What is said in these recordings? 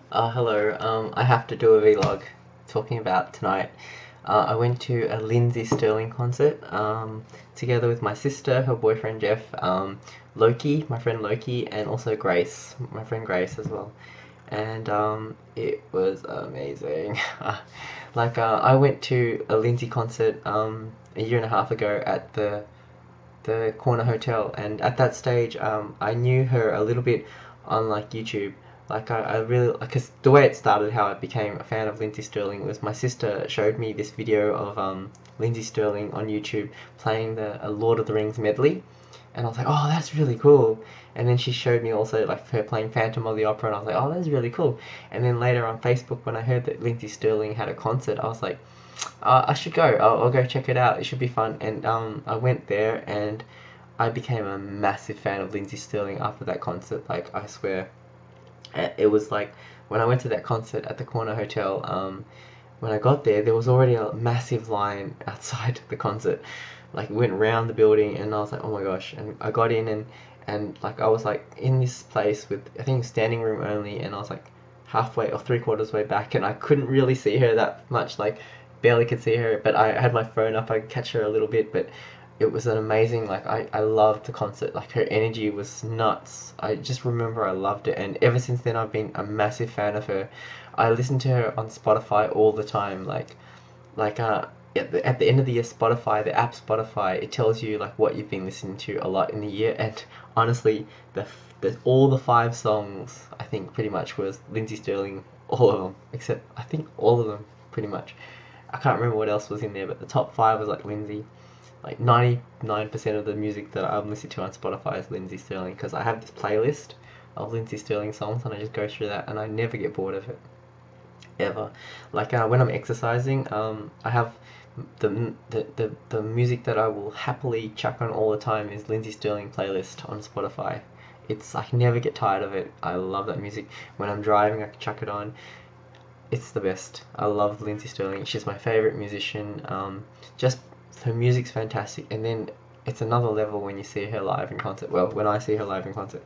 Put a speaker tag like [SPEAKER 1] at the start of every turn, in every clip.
[SPEAKER 1] Hello. I have to do a vlog talking about tonight. I went to a Lindsey Stirling concert together with my sister, her boyfriend Jeff, Loki, my friend Loki, and also Grace, my friend Grace as well. And it was amazing. I went to a Lindsey concert a year and a half ago at the corner hotel, and at that stage I knew her a little bit on YouTube. I really, because the way it started, how I became a fan of Lindsey Stirling was my sister showed me this video of Lindsey Stirling on YouTube playing the Lord of the Rings medley, and I was like, oh, that's really cool. And then she showed me also like her playing Phantom of the Opera, and I was like, oh, that's really cool. And then later on Facebook, when I heard that Lindsey Stirling had a concert, I was like, I should go. I'll go check it out. It should be fun. And I went there, and I became a massive fan of Lindsey Stirling after that concert. Like, I swear, it was like when I went to that concert at the corner hotel. When I got there, there was already a massive line outside the concert. Like, it went round the building, and I was like, oh my gosh. And I got in, and like I was like in this place with, I think, standing room only, and I was like halfway or three-quarters way back, and I couldn't really see her that much. Like, barely could see her, but I had my phone up, I could catch her a little bit. But it was an amazing, like, I loved the concert. Like, her energy was nuts. I just remember I loved it, and ever since then I've been a massive fan of her. I listen to her on Spotify all the time. Like at the end of the year, Spotify, the app Spotify, it tells you like what you've been listening to a lot in the year. And honestly, all the 5 songs, I think, pretty much was Lindsey Stirling, all of them, except I think all of them pretty much. I can't remember what else was in there, but the top 5 was like Lindsey. Like 99% of the music that I'm listening to on Spotify is Lindsey Stirling, because I have this playlist of Lindsey Stirling songs, and I just go through that, and I never get bored of it, ever. Like, when I'm exercising, I have the music that I will happily chuck on all the time is Lindsey Stirling playlist on Spotify. I can never get tired of it. I love that music. When I'm driving, I can chuck it on. It's the best. I love Lindsey Stirling. She's my favorite musician. Just her music's fantastic, and then it's another level when you see her live in concert. Well, when I see her live in concert,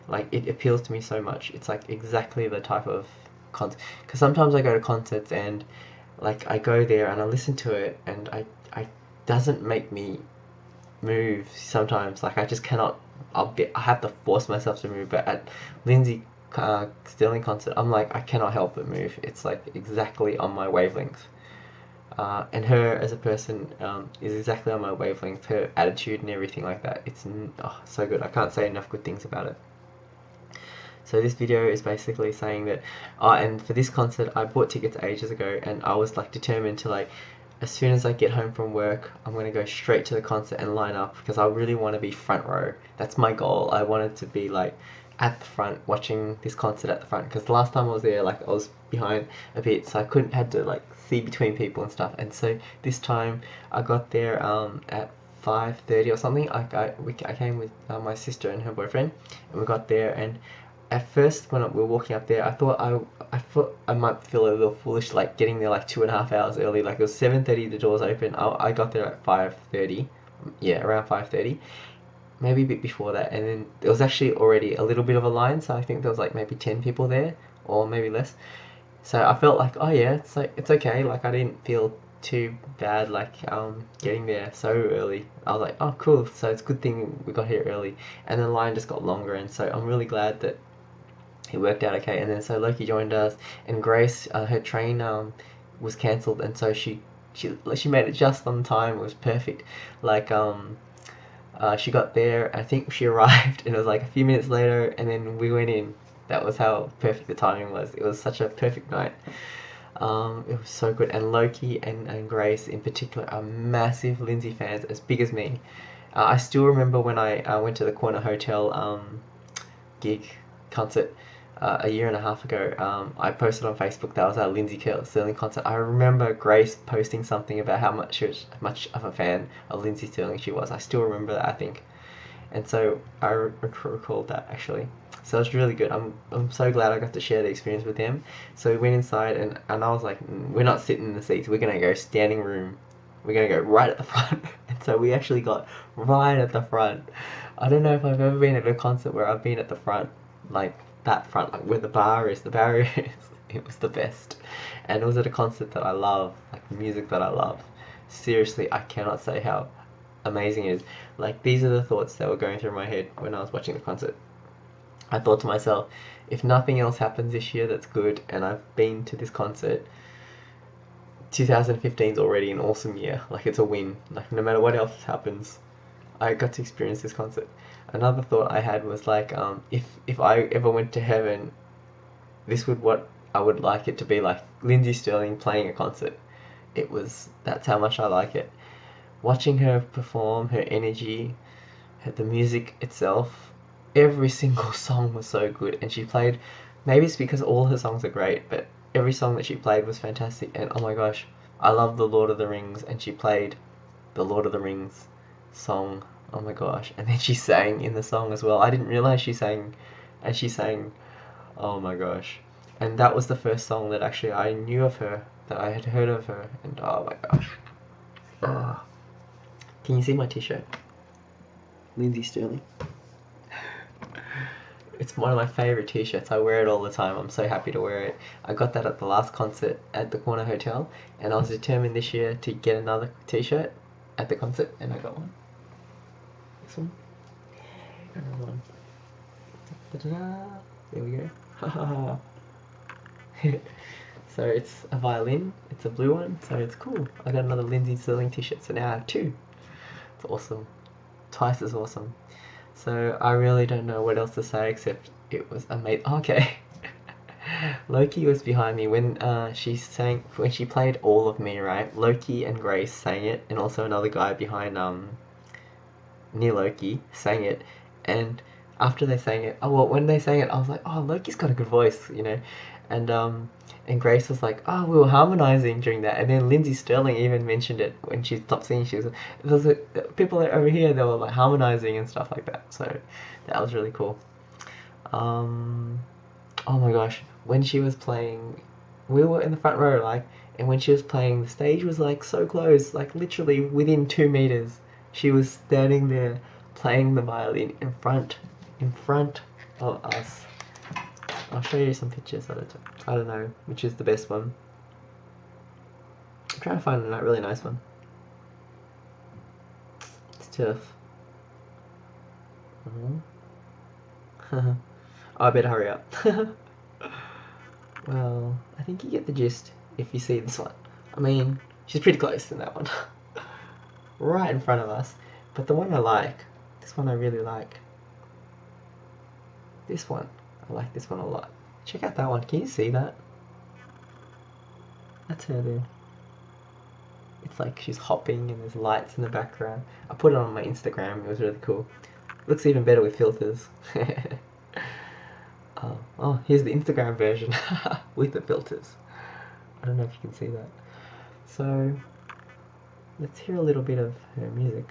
[SPEAKER 1] like, it appeals to me so much. It's like exactly the type of concert. Because sometimes I go to concerts, and like I go there and I listen to it, and I doesn't make me move sometimes. Like, I just cannot. I have to force myself to move. But at Lindsey Stirling concert, I'm like, I cannot help but move. It's like exactly on my wavelength. And her as a person is exactly on my wavelength. Her attitude and everything like that. It's so good. I can't say enough good things about it. So this video is basically saying that, and for this concert, I bought tickets ages ago, and I was like determined to, like, as soon as I get home from work, I'm going to go straight to the concert and line up, because I really want to be front row. That's my goal. I wanted to be like at the front watching this concert at the front, because the last time I was there, like, I was behind a bit, so I couldn't, had to like see between people and stuff. And so this time I got there at 5:30 or something. I came with my sister and her boyfriend, and we got there. And at first, when we were walking up there, I thought I might feel a little foolish, like getting there like 2.5 hours early. Like, it was 7:30, the doors open. I got there at 5:30, yeah, around 5:30, maybe a bit before that. And then there was actually already a little bit of a line, so I think there was like maybe 10 people there, or maybe less. So I felt like, oh yeah, it's like, it's okay. Like, I didn't feel too bad, like getting there so early. I was like, oh cool, so it's a good thing we got here early. And the line just got longer, and so I'm really glad that it worked out okay. And then so Loki joined us, and Grace, her train was cancelled, and so she made it just on time. It was perfect. Like, she got there, I think she arrived, and it was like a few minutes later, and then we went in. That was how perfect the timing was. It was such a perfect night. It was so good. And Loki and Grace in particular are massive Lindsey fans, as big as me. I still remember when I went to the Corner Hotel gig concert a year and a half ago. I posted on Facebook that was our Lindsey Stirling concert. I remember Grace posting something about how much of a fan of Lindsey Stirling she was. I still remember that, I think. And so I recalled that, actually. So it's really good. I'm so glad I got to share the experience with them. So we went inside, and I was like, we're not sitting in the seats. We're gonna go standing room. We're gonna go right at the front. And so we actually got right at the front. I don't know if I've ever been at a concert where I've been at the front, like, that front, like where the bar is, it was the best. And it was at a concert that I love, like music that I love. Seriously, I cannot say how amazing it is. Like, these are the thoughts that were going through my head when I was watching the concert. I thought to myself, if nothing else happens this year that's good, and I've been to this concert, 2015 is already an awesome year. Like, it's a win. Like, no matter what else happens, I got to experience this concert. Another thought I had was like, if I ever went to heaven, this would what I would like it to be like. Lindsey Stirling playing a concert. That's how much I like it. Watching her perform, her energy, the music itself, every single song was so good, and she played, maybe it's because all her songs are great, but every song that she played was fantastic. And oh my gosh, I love the Lord of the Rings, and she played the Lord of the Rings song. Oh my gosh. And then she sang in the song as well. I didn't realize she sang, and she sang, oh my gosh. And that was the first song that actually I knew of her, that I had heard of her, and oh my gosh. Oh. Can you see my t-shirt? Lindsey Stirling. It's one of my favourite t-shirts. I wear it all the time. I'm so happy to wear it. I got that at the last concert at the Corner Hotel, and I was determined this year to get another t-shirt at the concert, and I got one. This one. Another one. Da-da-da. There we go. Ha So it's a violin. It's a blue one, so it's cool. I got another Lindsey Stirling t-shirt, so now I have two. It's awesome. Twice as awesome. So I really don't know what else to say except it was amazing. Okay. Loki was behind me when when she played All of Me, right? Loki and Grace sang it, and also another guy behind near Loki sang it. And after they sang it, when they sang it, I was like, oh, Loki's got a good voice, you know. And Grace was like, oh, we were harmonizing during that. And then Lindsey Stirling even mentioned it when she stopped singing. She was people over here, they were like harmonizing and stuff like that. So that was really cool. Oh my gosh, when she was playing, we were in the front row, like, and when she was playing, the stage was like so close, like literally within 2 meters. She was standing there playing the violin in front of us. I'll show you some pictures of it. I don't know which is the best one. I'm trying to find a really nice one. It's tough. Oh, I better hurry up. Well, I think you get the gist if you see this one. I mean, she's pretty close to that one. Right in front of us. But the one I like, this one I really like. This one. I like this one a lot. Check out that one. Can you see that? That's her there. It's like she's hopping and there's lights in the background. I put it on my Instagram. It was really cool. Looks even better with filters. Oh, here's the Instagram version with the filters. I don't know if you can see that. So, let's hear a little bit of her music.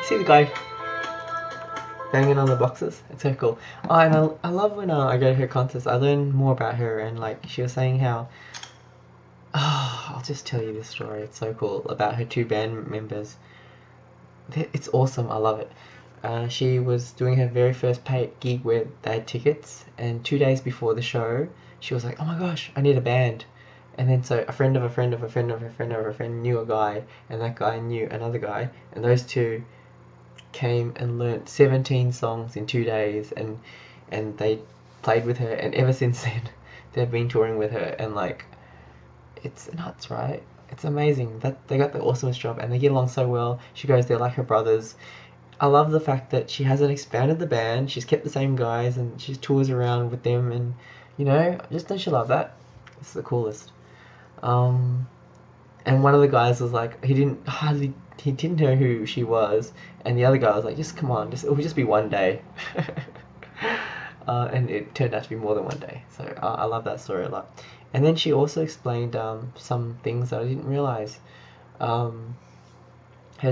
[SPEAKER 1] See the guy banging on the boxes? It's so cool. Oh, and I love when I go to her concerts. I learn more about her, and like she was saying how I'll just tell you this story. It's so cool about her 2 band members. It's awesome. I love it. She was doing her very first paid gig where they had tickets, and 2 days before the show she was like, oh my gosh, I need a band. And then so a friend of a friend of a friend of a friend of a friend knew a guy, and that guy knew another guy, and those two came and learnt 17 songs in 2 days, and they played with her, and ever since then they've been touring with her, and like, it's nuts, right? It's amazing that they got the awesomest job, and they get along so well. She goes there like her brothers. I love the fact that she hasn't expanded the band. She's kept the same guys, and she tours around with them, and you know, just don't you love that? It's the coolest. And one of the guys was like, he didn't know who she was, and the other guy was like, just come on, it will just be one day. And it turned out to be more than one day, so I love that story a lot. And then she also explained some things that I didn't realize. Her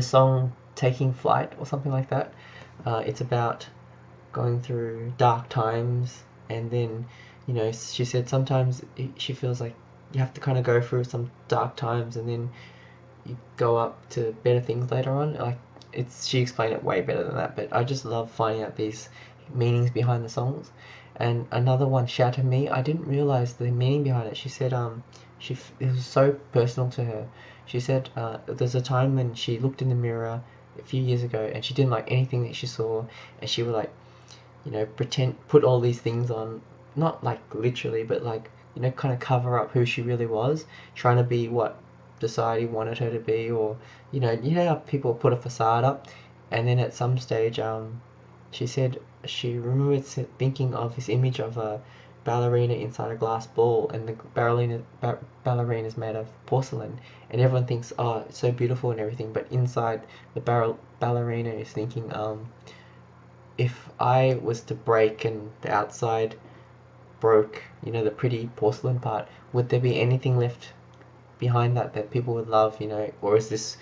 [SPEAKER 1] song taking flight or something like that. It's about going through dark times, and then, you know, she said sometimes she feels like you have to kind of go through some dark times and then you go up to better things later on. Like, she explained it way better than that, but I just love finding out these meanings behind the songs. And another one, Shatter Me, I didn't realize the meaning behind it. She said it was so personal to her. She said there's a time when she looked in the mirror a few years ago and she didn't like anything that she saw, and she would, like, you know, put all these things on, not like literally, but like, you know, kind of cover up who she really was, trying to be what society wanted her to be, or, you know how people put a facade up. And then at some stage, she said she remembered thinking of this image of a ballerina inside a glass ball, and the ballerina is made of porcelain, and everyone thinks, oh, it's so beautiful and everything, but inside the ballerina is thinking, if I was to break and the outside broke, you know, the pretty porcelain part, would there be anything left behind that people would love, you know, or is this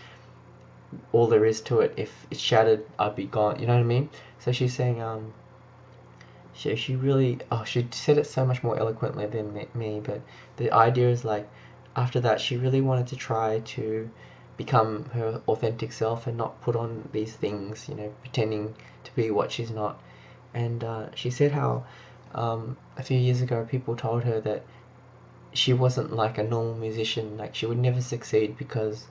[SPEAKER 1] all there is to it? If it's shattered, I'd be gone, you know what I mean? So she's saying, she really, she said it so much more eloquently than me, but the idea is, like, after that, she really wanted to try to become her authentic self and not put on these things, you know, pretending to be what she's not. And she said how a few years ago people told her that she wasn't like a normal musician, like she would never succeed because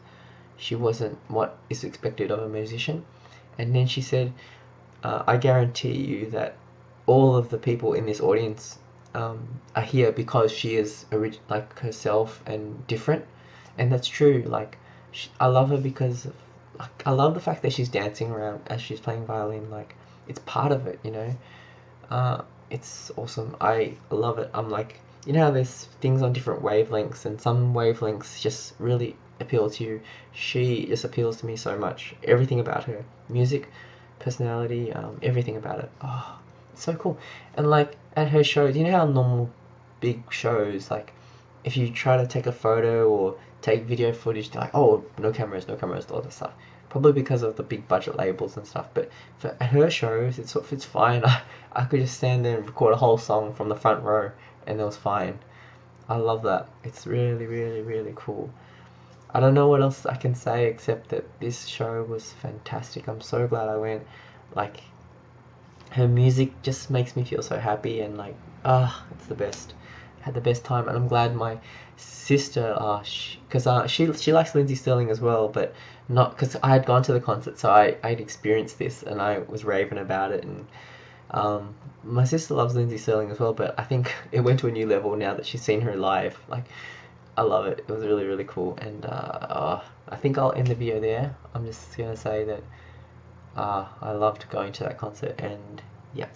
[SPEAKER 1] she wasn't what is expected of a musician. And then she said, I guarantee you that all of the people in this audience are here because she is like herself and different. And that's true. Like, I love her because like, I love the fact that she's dancing around as she's playing violin. Like, it's part of it, you know. It's awesome. I love it. I'm like, you know how there's things on different wavelengths, and some wavelengths just really appeal to you. She just appeals to me so much. Everything about her, music, personality, everything about it. Oh, it's so cool. And like at her shows, you know how normal big shows, like if you try to take a photo or take video footage, they're like, oh, no cameras, all that stuff. Probably because of the big budget labels and stuff. But for her shows, it's fine. I could just stand there and record a whole song from the front row, and it was fine. I love that. It's really, really, really cool. I don't know what else I can say except that this show was fantastic. I'm so glad I went. Like, her music just makes me feel so happy, and like, it's the best. Had the best time, and I'm glad my sister, because she likes Lindsey Stirling as well, but not because I had gone to the concert, so I'd experienced this and I was raving about it. And my sister loves Lindsey Stirling as well, but I think it went to a new level now that she's seen her live. Like, I love it. It was really, really cool. And I think I'll end the video there. I'm just gonna say that I loved going to that concert, and yeah.